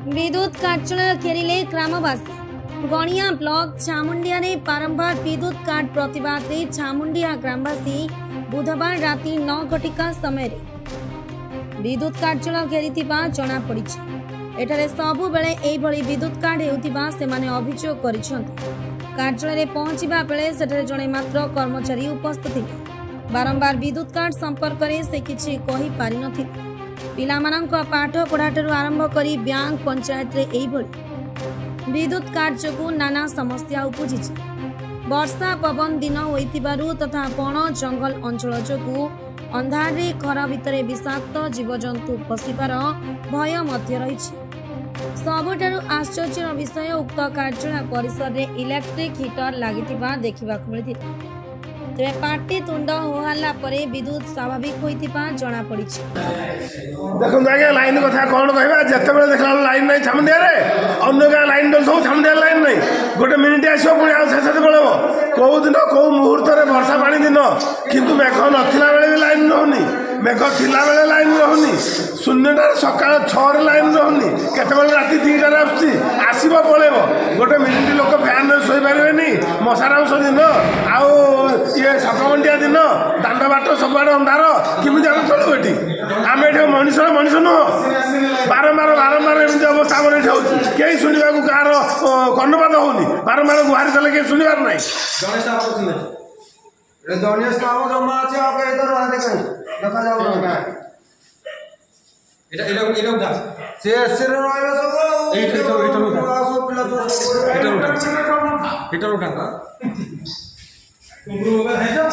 विद्युत कार्यालय घेरिले ग्रामवासी। गणिया ब्लॉक छामुंडिया रे बारंबार विद्युत काट प्रतिवाद रे छामुंडिया ग्रामवासी बुधवार राति 9 घटिका समय विद्युत कार्यालय घेरिथिबा जणा पड़िछि। एठारे सबु बेले एई भली विद्युत काट हेउथिबा सेमाने अभियोग करिसंती। कार्यालय रे पहुंचिबा बेले सेठारे जणे मात्र कर्मचारी उपस्थित थिले। बारंबार विद्युत काट संपर्क रे से किछि कहि पारि नथिले। पिलामानंक पाठ पढ़ाठू आरंभ करी बैंक पंचायत रे एई भली विद्युत काट जोगु नाना समस्या उपजी। वर्षा पवन दिन होइतिबारु तथा बण जंगल अंचल जोगु अंधार रे घर भितरे विषाक्त जीवजंतु पशिबार भय मध्य रहिछि। सबुठारु आश्चर्यर विषय उक्त कार्यालय परिसर रे इलेक्ट्रिक हीटर लागितिबा देखिबाकु मिलिथिला। तेरे पार्टी तुंड होहला परे विद्युत स्वाभाविक होइतिबा जणा पड़िछि। देखो आगे लाइन कथा कौन कहबा जते बेले देखला लाइन नहीं छामुंडिया रे अन्य गाँ लाइन डल सब छामुंडिया लाइन नहीं गोटे मिनिट आसो पुणी आ शेष पळेबो को दिन को मुहूर्त रे वर्षा पानी दिन किंतु मेघ नथिला बेले भी लाइन रहउनी मेघ थिला बेले लाइन रहउनी शून्यटा सकाळ 6 रे लाइन रहउनी केतेबेले राति 3टा रे आसी आसीबो पळेबो गोटे मिनिट लोक फैन रे सोई पारिबेनी मशाराम दिन आउ ये सकमंडिया दिन दांड बाट सबआड़े अंधार किमिति हम चलू एठी आम एठी मनुष्य मनुष्य नुह बारंबार बारंबार एमती अवस्था आम एठी होउछि केही सुनिबा को कार कर्णपात होउनी बारंबार गुहारी कले के सुनिबार नाही गणेश आप सुने रे गणेश नाम जमा আছে आपके इधर रहते कहीं देखा जाऊ ना এটা উঠা সে এসের রইলো সব এইটা উঠা সব পিলা সব এটা উঠা কুমরু হবে হ্যাঁ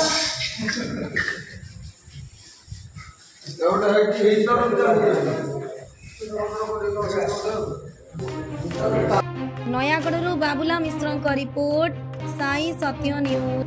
नयागढ़ बाबुला मिश्र रिपोर्ट साई सत्य न्यूज।